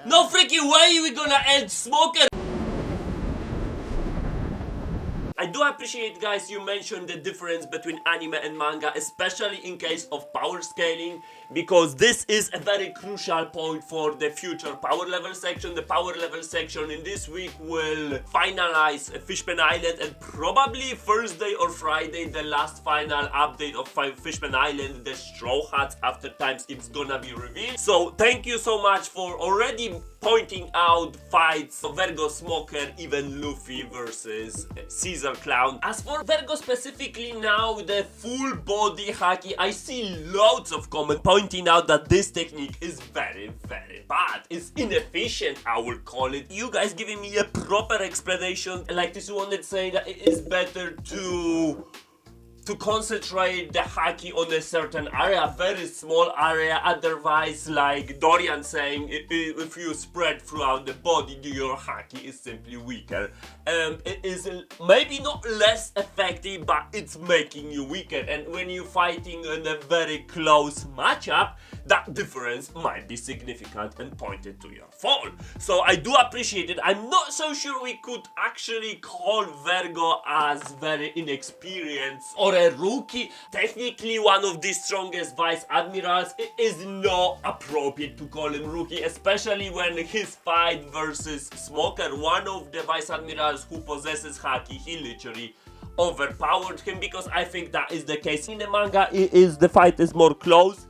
No freaking way we gonna end Smoker! I do appreciate, guys, you mentioned the difference between anime and manga, especially in case of power scaling, because this is a very crucial point for the future power level section. The power level section in this week will finalize Fishman Island, and probably Thursday or Friday the last final update of Fishman Island, the Straw Hats after time skip's gonna be revealed. So thank you so much for already pointing out fights of Vergo Smoker, even Luffy versus Caesar Clown. As for Vergo specifically now, the full body haki, I see loads of comments pointing out that this technique is very, very bad. It's inefficient, I will call it. You guys giving me a proper explanation, like this one that's saying that it is better to concentrate the haki on a certain area, very small area. Otherwise, like Dorian saying, if you spread throughout the body, your haki is simply weaker. It is maybe not less effective, but it's making you weaker. And when you're fighting in a very close matchup, that difference might be significant and pointed to your fall. So I do appreciate it. I'm not so sure we could actually call Vergo as very inexperienced or a rookie. Technically one of the strongest vice admirals. It is not appropriate to call him rookie, especially when his fight versus Smoker, one of the vice admirals who possesses haki, he literally overpowered him, because I think that is the case. In the manga, the fight is more close.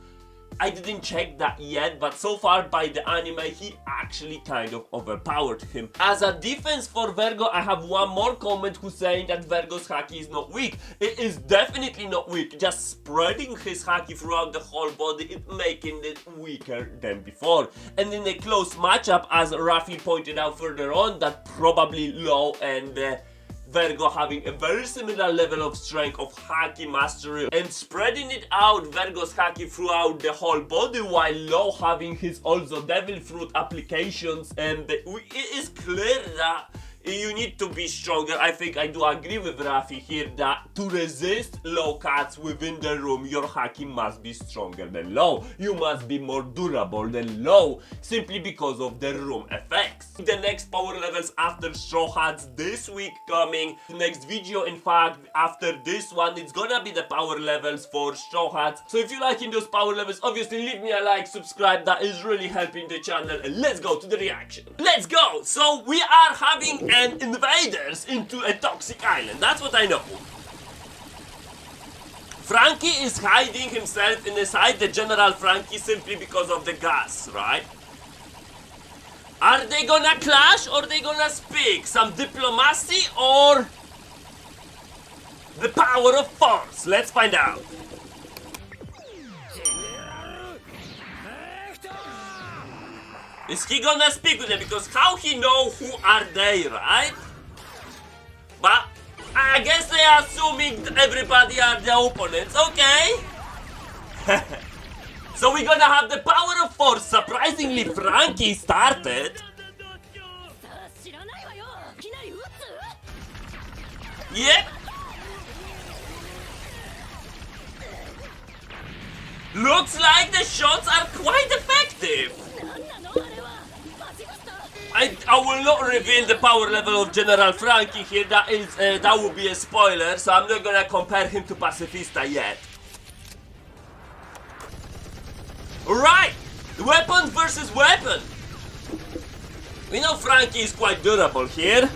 I didn't check that yet, but so far by the anime, he actually kind of overpowered him. As a defense for Vergo, I have one more comment who's saying that Vergo's haki is not weak. It is definitely not weak. Just spreading his haki throughout the whole body is making it weaker than before. And in a close matchup, as Rafi pointed out further on, that probably Low and Vergo having a very similar level of strength of haki mastery and spreading it out, Vergo's haki throughout the whole body, while Low having his also devil fruit applications, and it is clear that you need to be stronger. I think I do agree with Rafi here that to resist Low cuts within the room, your haki must be stronger than Low. You must be more durable than Low, simply because of the room effects. The next power levels after Straw Hats this week coming. The next video, in fact, after this one, it's gonna be the power levels for Straw Hats. So if you're liking those power levels, obviously leave me a like, subscribe, that is really helping the channel, and let's go to the reaction. Let's go! So we are having and invaders into a toxic island. That's what I know. Frankie is hiding himself inside the General Frankie simply because of the gas, right? Are they gonna clash or they gonna speak? Some diplomacy or the power of force? Let's find out. Is he gonna speak with them? Because how he know who are they, right? But I guess they are assuming everybody are the opponents, okay? So we're gonna have the power of force. Surprisingly, Frankie started. Yep. Looks like the shots are quite effective. I will not reveal the power level of General Frankie here. That would be a spoiler, so I'm not gonna compare him to Pacifista yet. Alright! Weapon versus weapon! We know Frankie is quite durable here.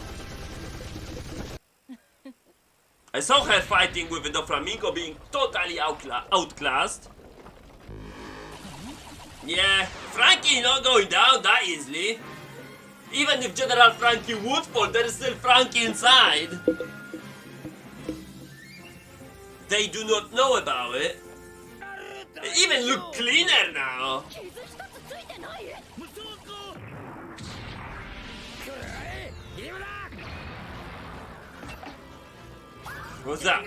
I saw her fighting with the Doflamingo being totally outclassed. Yeah, Frankie not going down that easily. Even if General Frankie would fall, there is still Frankie inside. They do not know about it. They even look cleaner now. What's up?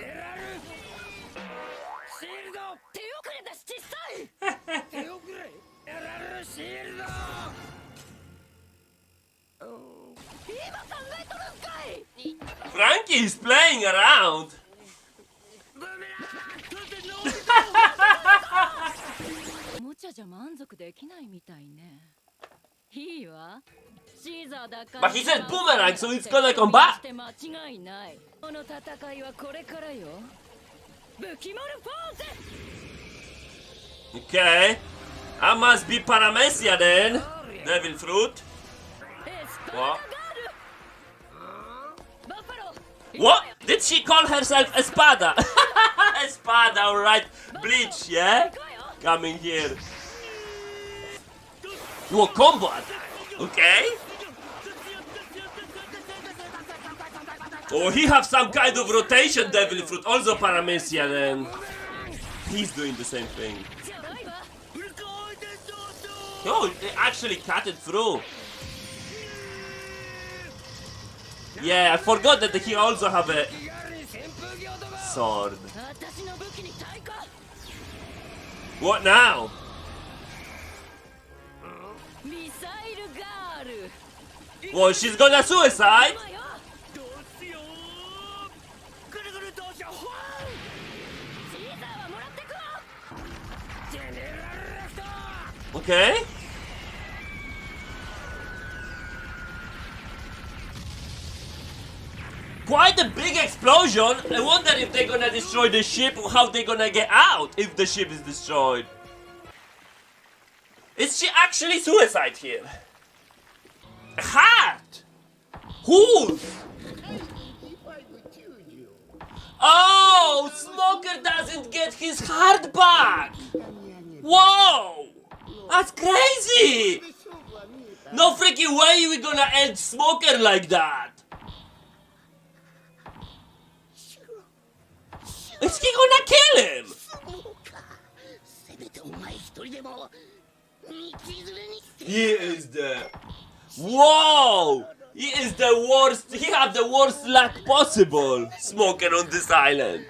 Frankie is playing around. But he said boomerang, so it's gonna come back. Okay. I must be Paramecia then. Devil fruit. What? What? Did she call herself Espada? Espada, alright. Bleach, yeah? Coming here. What combo attack? Okay. Oh, he have some kind of rotation, Devil Fruit. Also Paramecia then. He's doing the same thing. Oh, they actually cut it through. Yeah, I forgot that he also have a sword. What now? Well, she's gonna suicide. Okay. Quite a big explosion. I wonder if they're gonna destroy the ship or how they're gonna get out if the ship is destroyed. Is she actually suicide here? A heart? Whose? Oh, Smoker doesn't get his heart back. Whoa! That's crazy! No freaking way we gonna end Smoker like that! Is he gonna kill him? He is the... Whoa! He is the worst, he have the worst luck possible, Smoker on this island.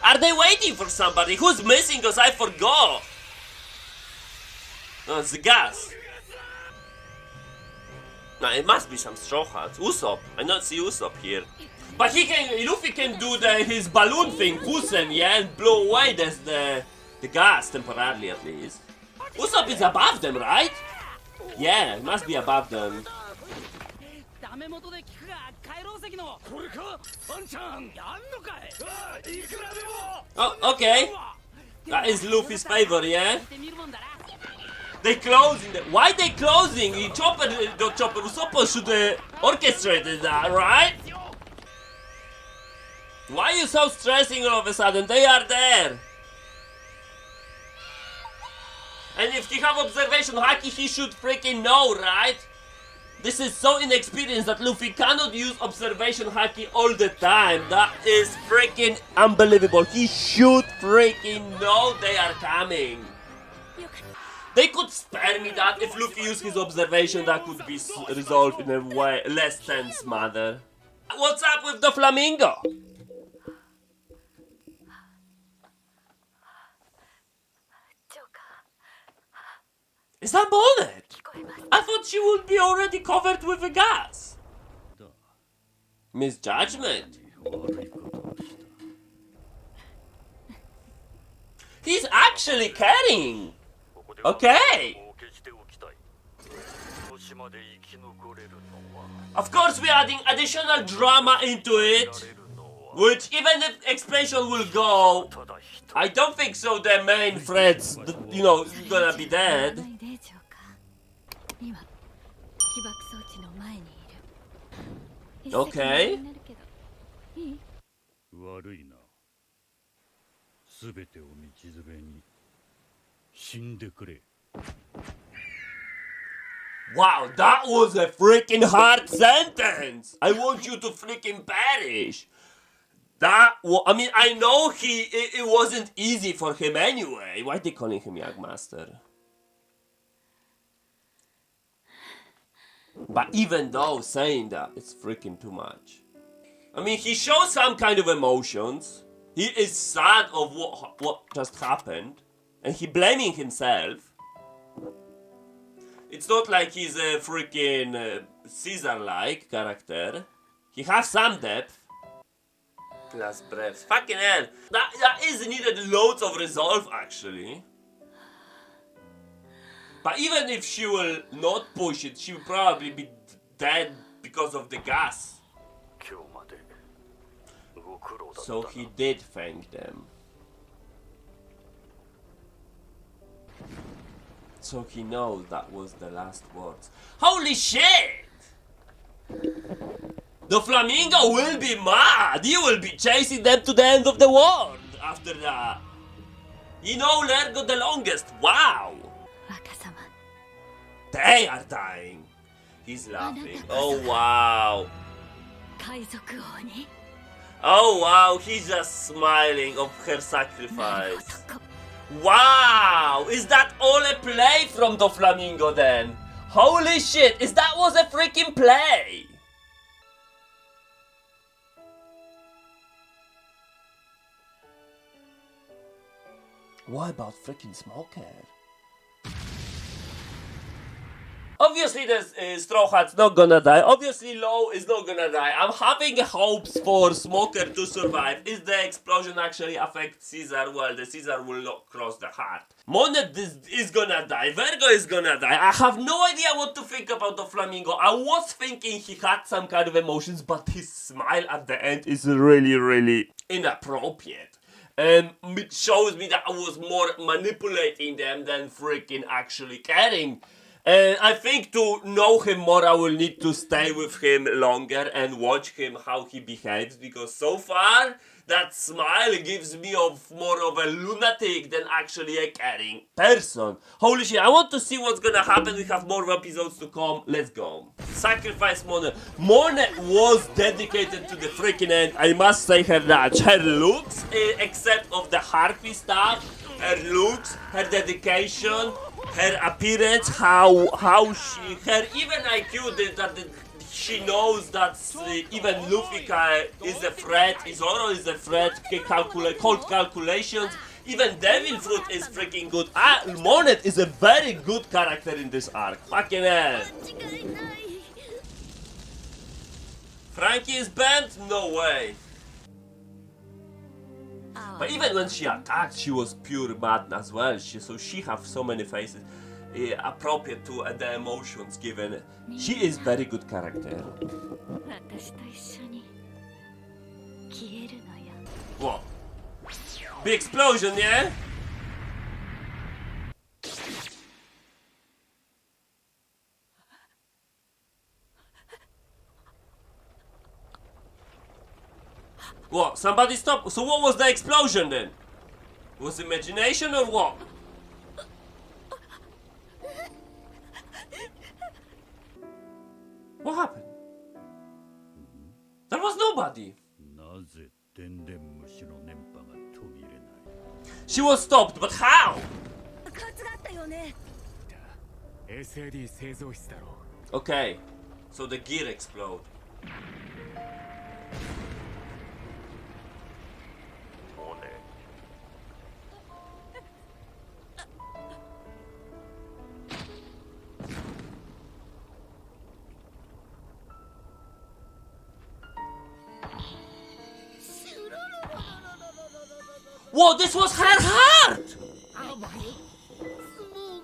Are they waiting for somebody? Who's missing? Cause I forgot. Oh, it's the gas. No, it must be some straw hats. Usopp. I not see Usopp here. But Luffy can do his balloon thing, Fusen, yeah, and blow away the gas temporarily at least. Usopp is above them, right? Yeah, it must be above them. Oh, okay. That is Luffy's favor, yeah? They closing. Why they closing? Usopp should orchestrated that, right? Why are you so stressing all of a sudden? They are there. And if he have observation haki, he should freaking know, right? This is so inexperienced that Luffy cannot use observation haki all the time. That is freaking unbelievable. He should freaking know they are coming. They could spare me that. If Luffy used his observation, that could be resolved in a way less tense manner. What's up with the flamingo? Is that Monet? I thought she would be already covered with the gas. Misjudgment. He's actually caring. Okay. Of course, we're adding additional drama into it, which even if expansion will go, I don't think so. The main threats, gonna be dead. Okay. Wow, that was a freaking hard sentence. I want you to freaking perish. I mean, I know it wasn't easy for him anyway. Why are they calling him Young Master? But even though saying that, it's freaking too much. I mean, he shows some kind of emotions. He is sad of what just happened. And he blaming himself. It's not like he's a freaking Caesar-like character. He has some depth. Last breath. Fucking hell. That is needed loads of resolve, actually. But even if she will not push it, she will probably be dead because of the gas. So he did thank them. So he knows that was the last words. Holy shit! The flamingo will be mad! He will be chasing them to the end of the world after that. You know, Lergo the longest. Wow! They are dying. He's laughing. Oh wow. Oh wow, he's just smiling of her sacrifice. Wow! Is that all a play from the flamingo then? Holy shit, that was a freaking play! What about freaking Smoker? Obviously, the Straw Hat's not gonna die. Obviously, Low is not gonna die. I'm having hopes for Smoker to survive. Is the explosion actually affect Caesar? Well, the Caesar will not cross the heart. Monet is gonna die. Virgo is gonna die. I have no idea what to think about the Flamingo. I was thinking he had some kind of emotions, but his smile at the end is really, really inappropriate. And it shows me that I was more manipulating them than freaking actually caring. And I think to know him more, I will need to stay with him longer and watch him how he behaves, because so far that smile gives me more of a lunatic than actually a caring person. Holy shit, I want to see what's gonna happen. We have more episodes to come. Let's go. Sacrifice Monet. Monet was dedicated to the freaking end. I must say her that. Her looks, except of the harpy stuff, her looks, her dedication, her appearance, how she, her even IQ that she knows that even Luffy is a threat, Zoro is a threat, cold calculations, even Devil Fruit is freaking good. Monet is a very good character in this arc. Fucking hell. Frankie is banned? No way. But even when she attacked, she was pure madness as well. So she have so many faces appropriate to the emotions given. She is very good character. Whoa. Big explosion, yeah? What? Somebody stop. So what was the explosion then? Was it imagination or what? What happened? There was nobody. She was stopped, but how? Okay, so the gear explode. Whoa, this was her heart!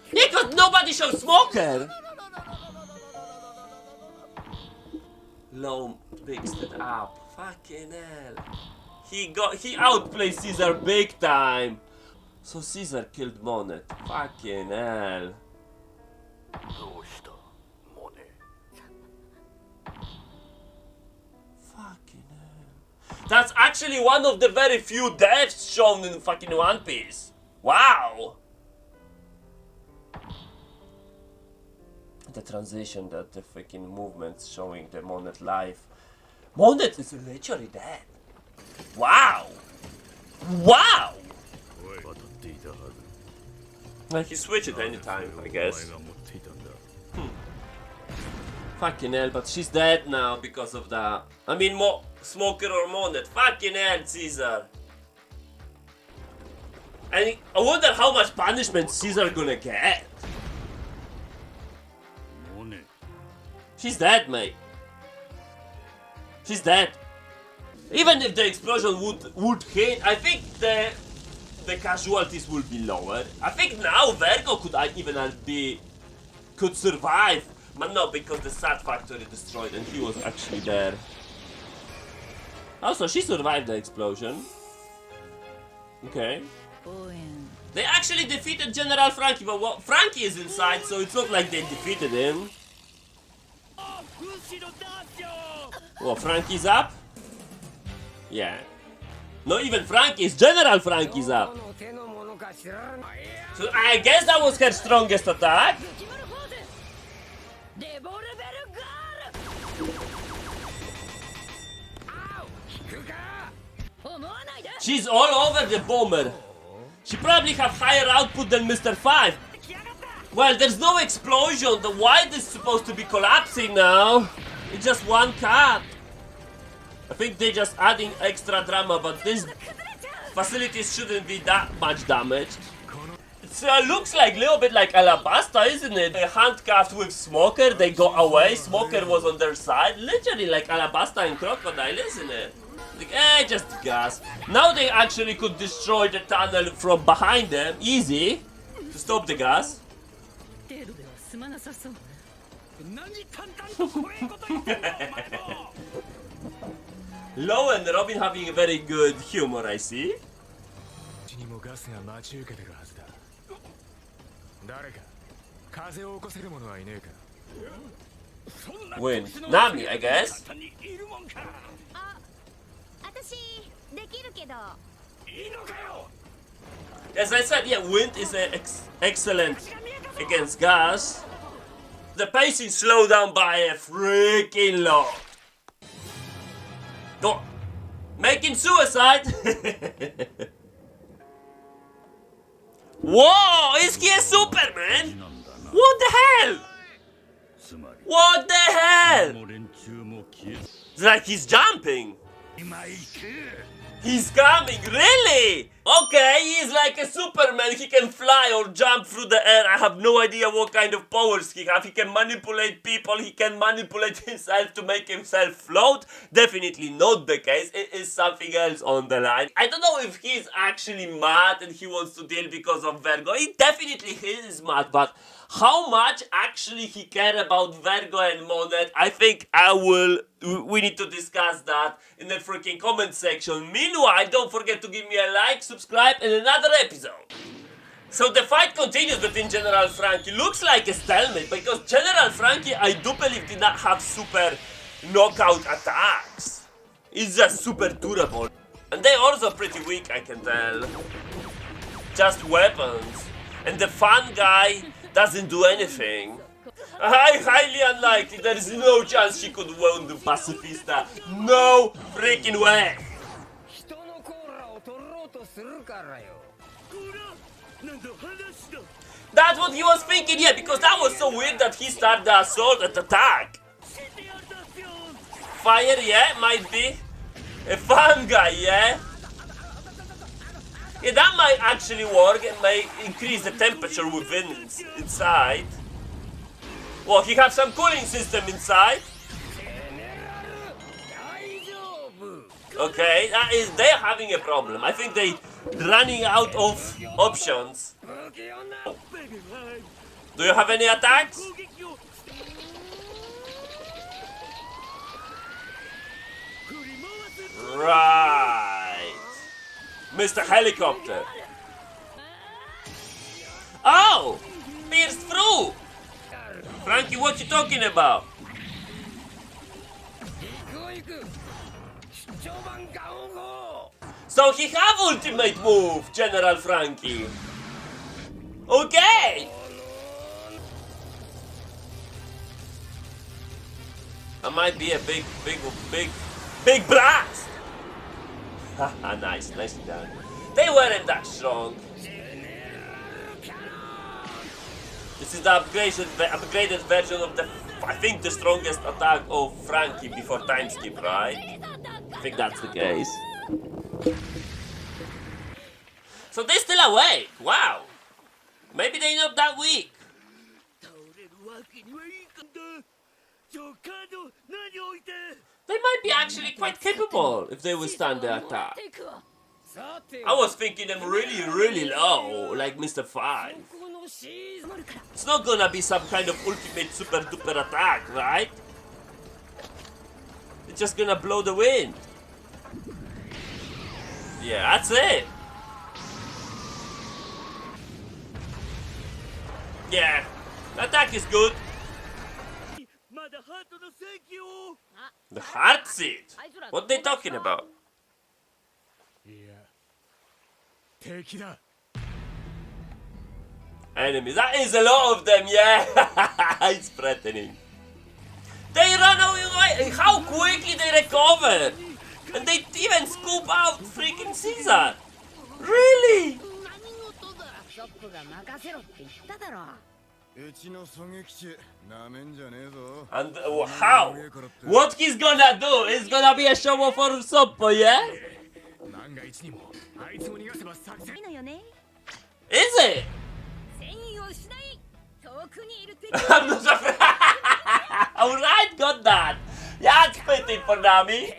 Because nobody showed Smoker! Low fixed it up. Fucking hell. He outplayed Caesar big time. So Caesar killed Monet. Fucking hell. Fucking hell. That's actually one of the very few deaths shown in fucking One Piece. Wow. The transition, that the freaking movements showing the Monet life. Monet is literally dead. Wow. Wow. Well, he switch it anytime, I guess. Fucking hell, but she's dead now because of that. I mean, Smoker or Monet. Fucking hell, Caesar. And I wonder how much punishment Caesar gonna get. She's dead, mate. She's dead. Even if the explosion would hit, I think the casualties will be lower. I think now Virgo could even be could survive. But no, because the sad factory destroyed and he was actually there. Also, she survived the explosion. Okay. They actually defeated General Frankie, but what, Frankie is inside, so it's not like they defeated him. Well, Frankie's up? Yeah. Not even Frankie's, General Frankie's up. So I guess that was her strongest attack. She's all over the bomber. She probably have higher output than Mr. 5. Well, there's no explosion. The white is supposed to be collapsing now. It's just one cut. I think they're just adding extra drama, but these facilities shouldn't be that much damaged. It looks like a little bit like Alabasta, isn't it? They handcuffed with Smoker, they go away, Smoker was on their side. Literally like Alabasta and Crocodile, isn't it? Like, just gas. Now they actually could destroy the tunnel from behind them, easy, to stop the gas. Lo and Robin having a very good humor, I see. Win. Nami, I guess. As I said, yeah, wind is excellent against gas. The pacing slowed down by a freaking lot. Go. Making suicide. Whoa, is he a Superman? What the hell? What the hell? It's like he's jumping. He's coming, really? Okay, he's like a Superman. He can fly or jump through the air. I have no idea what kind of powers he has. He can manipulate people. He can manipulate himself to make himself float. Definitely not the case. It is something else on the line. I don't know if he's actually mad and he wants to deal because of Virgo. He definitely is mad, but how much actually he cares about Virgo and Monet, I think we need to discuss that in the freaking comment section. Meanwhile, don't forget to give me a like, subscribe, and another episode. So the fight continues between General Frankie. Looks like a stalemate because General Frankie, I do believe, did not have super knockout attacks. He's just super durable. And they're also pretty weak, I can tell. Just weapons. And the fun guy doesn't do anything. Highly unlikely. There is no chance she could win the Pacifista. No freaking way. That's what he was thinking, yeah, because that was so weird that he started the assault and attack. Fire, yeah, might be. A fun guy, yeah. Yeah, that might actually work and may increase the temperature within inside. Well, he has some cooling system inside. Okay, they're having a problem. I think they're running out of options. Do you have any attacks? Right. Mr. Helicopter. Oh! Pierced through! Frankie, what you talking about? So he have ultimate move, General Frankie. Okay! That might be a big blast! Haha, nice, nicely done. They weren't that strong. This is the upgraded version of I think the strongest attack of Frankie before time skip, right? I think that's the case. So they're still awake, wow! Maybe they're not that weak. They might be actually quite capable if they withstand the attack. I was thinking them really, really low, like Mr. 5. It's not gonna be some kind of ultimate super duper attack, right? It's just gonna blow the wind. Yeah, that's it. Yeah, the attack is good. The heart seed? What are they talking about? Enemies. That is a lot of them, yeah. It's threatening. They run away. How quickly they recover. And they even scoop out freaking Caesar. Really? And how? What he's gonna do is gonna be a show off for Usopp, yeah? Is it? I'm not afraid. Alright, got that. Yeah, it's fitting for Nami.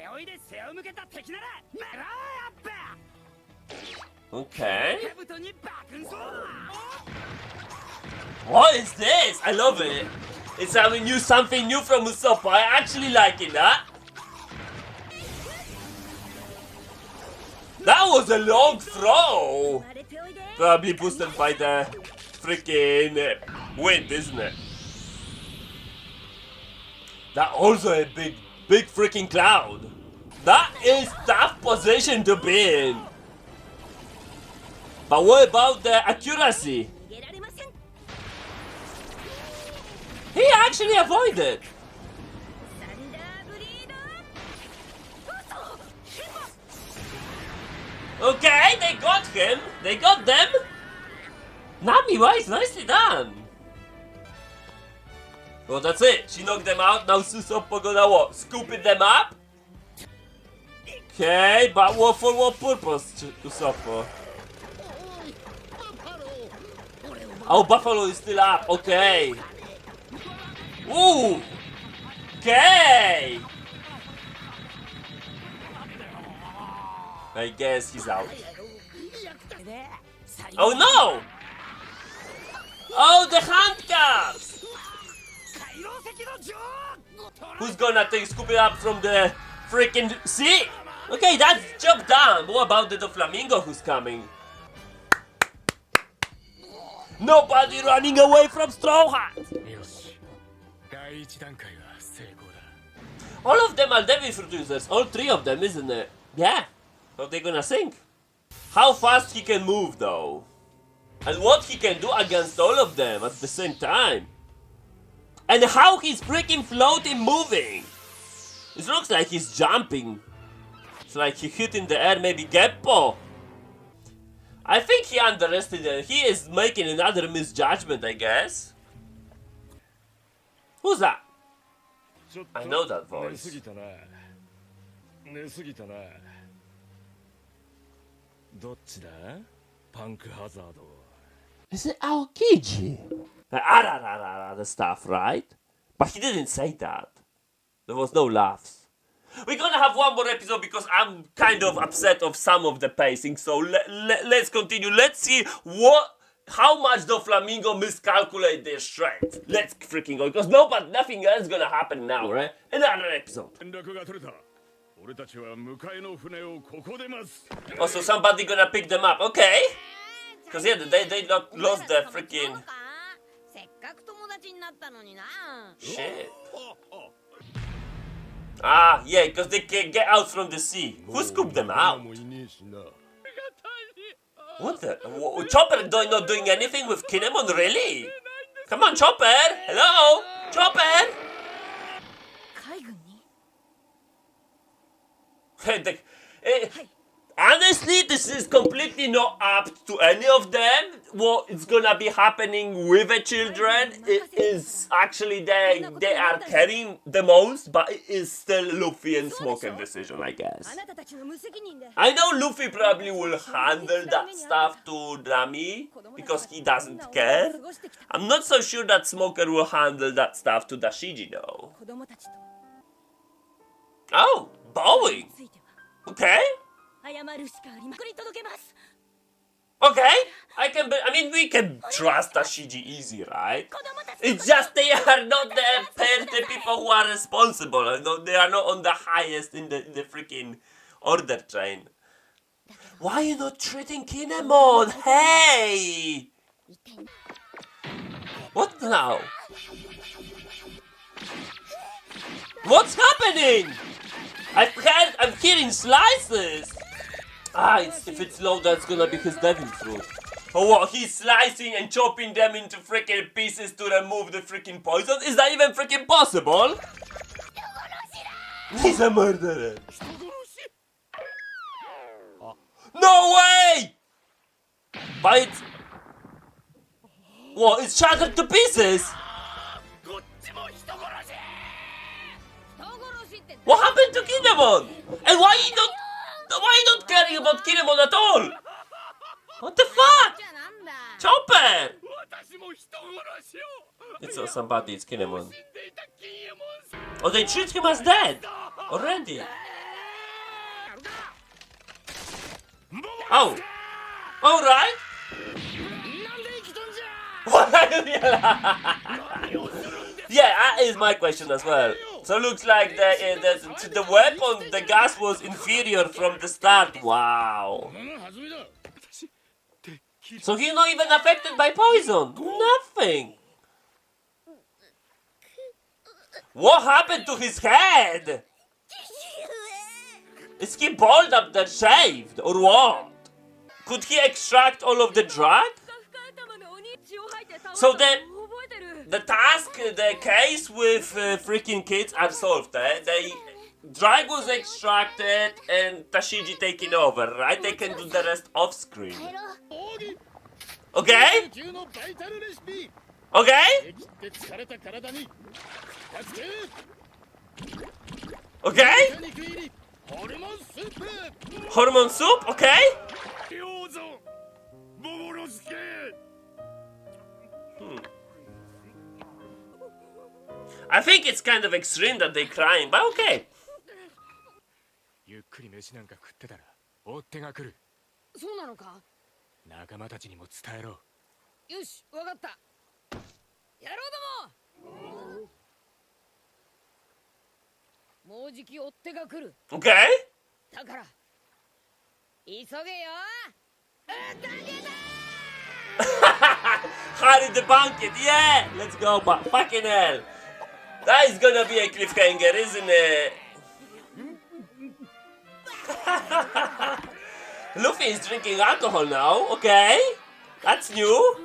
Okay. What is this? I love it. It's something new from Usopp. I actually like it, huh? That was a long throw. Probably boosted by the freaking wind, isn't it? That also a big freaking cloud. That is tough position to be in. But what about the accuracy? He actually avoided. Okay, they got him. They got them. Nami Wise, nicely done. Well, that's it. She knocked them out. Now Usopp gonna what? Scooping them up? Okay, but for what purpose, Usopp? Oh, Buffalo is still up. Okay. Ooh. Okay. I guess he's out. Oh no! Oh, the handcuffs! Who's gonna scoop it up from the freaking sea? Okay, that's job done. What about the Doflamingo who's coming? Nobody running away from Straw Hat! All of them are Devil Producers. All three of them, isn't it? Yeah. How they gonna sink? How fast he can move though. And what he can do against all of them at the same time. And how he's freaking floating moving. It looks like he's jumping. It's like he hit in the air, maybe Geppo. I think he underestimated. He is making another misjudgment, I guess. Who's that? I know that voice. Is it Aokiji? The stuff, right? But he didn't say that. There was no laughs. We're gonna have one more episode because I'm kind of upset of some of the pacing. So let's continue. Let's see how much the Flamingo miscalculate their strength. Let's freaking go because nothing else is gonna happen now, right? Another episode. Also, somebody gonna pick them up, okay? Because yeah, they lost the freaking shit. Ah, yeah, because they can't get out from the sea. Who scooped them out? What the? Chopper not doing anything with Kinemon, really? Come on, Chopper! Hello? Chopper! Honestly, this is completely not apt to any of them. What is gonna be happening with the children, it is actually they are carrying the most, but it is still Luffy and Smoker's decision, I guess. I know Luffy probably will handle that stuff to Nami because he doesn't care. I'm not so sure that Smoker will handle that stuff to Dashiji though. Oh, bowing. Okay. Okay, I mean, we can trust Tashiji easy, right? It's just they are not the people who are responsible. They are not on the highest in the freaking order train. Why are you not treating Kinemon? Hey! What now? What's happening? I'm hearing slices! If it's low, that's gonna be his devil fruit. Oh, what? He's slicing and chopping them into freaking pieces to remove the freaking poison? Is that even freaking possible? He's a murderer. No way! But it's... What? It's shattered to pieces? What happened to Kinemon? And why you not caring about Kinemon at all? What the fuck? Chopper! It's not somebody, it's Kinemon. Oh, they treat him as dead already. Oh. Alright. Yeah, that is my question as well. So looks like the weapon, the gas was inferior from the start. Wow. So he's not even affected by poison. Nothing. What happened to his head? Is he bald up there shaved or what? Could he extract all of the drug? So the task, the case with freaking kids are solved. The drug was extracted and Tashiji taking over, right? They can do the rest off screen. Okay? Okay? Okay? Hormone soup? Okay? I think it's kind of extreme that they're crying, but okay. ゆっくり飯なんか食ってたら追っ手が来る。そうなのか？仲間たちにも伝えろ。よし、わかった。やろうども。もうじき追っ手が来る。Okay? だから急げよ。だけだ。Hurry the banquet, yeah! Let's go, but fucking hell. That is gonna be a cliffhanger, isn't it? Luffy is drinking alcohol now, okay? That's new.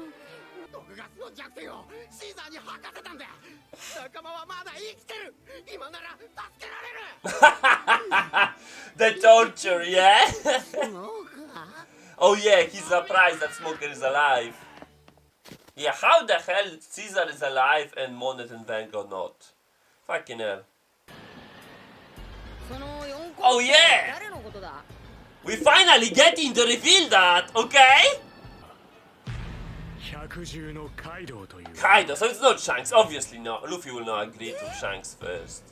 The torture, yeah? Oh yeah, he's surprised that Smoker is alive. Yeah, how the hell Caesar is alive and Monet and Vango not? Fucking hell. Oh yeah! We finally getting to reveal that, okay? Kaido, so it's not Shanks, obviously not. Luffy will not agree to Shanks first.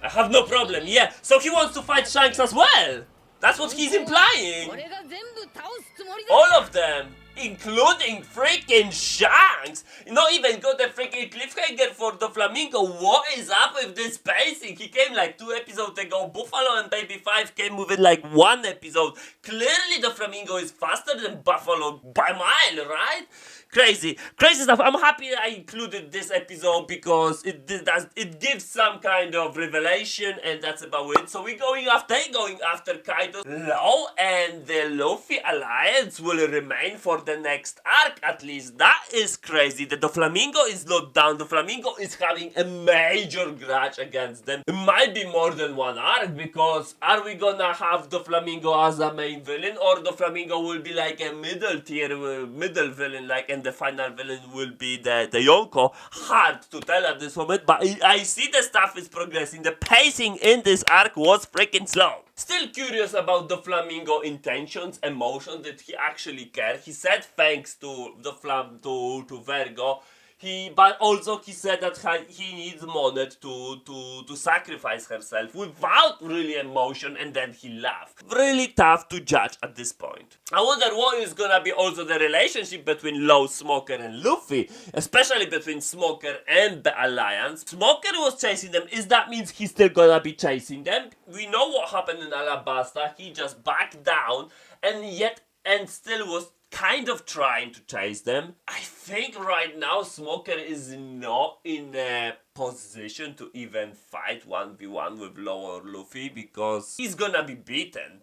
I have no problem, yeah. So he wants to fight Shanks as well! That's what he's implying! All of them! Including freaking Shanks! Not even got a freaking cliffhanger for the Flamingo. What is up with this pacing? He came like 2 episodes ago. Buffalo and Baby 5 came within like 1 episode. Clearly the Flamingo is faster than Buffalo by a mile, right? Crazy stuff. I'm happy I included this episode because it gives some kind of revelation, and that's about it. So we're going after Kaido, Law, and the Luffy alliance will remain for the next arc at least. That is crazy that the Flamingo is not down. The Flamingo is having a major grudge against them. It might be more than 1 arc, because are we gonna have the Flamingo as a main villain, or the Flamingo will be like a middle villain, like, and the final villain will be the Yonko? Hard to tell at this moment, but I see the stuff is progressing. The pacing in this arc was freaking slow. Still curious about the Flamingo intentions, emotions. Did he actually care? He said thanks to the to Vergo. But also he said that he needs Monet to sacrifice herself without really emotion, and then he laughed. Really tough to judge at this point. I wonder what is gonna be also the relationship between Law, Smoker, and Luffy, especially between Smoker and the Alliance. Smoker was chasing them. Is that means he's still gonna be chasing them? We know what happened in Alabasta. He just backed down, and still was kind of trying to chase them. I think right now Smoker is not in a position to even fight 1v1 with Law or Luffy because he's gonna be beaten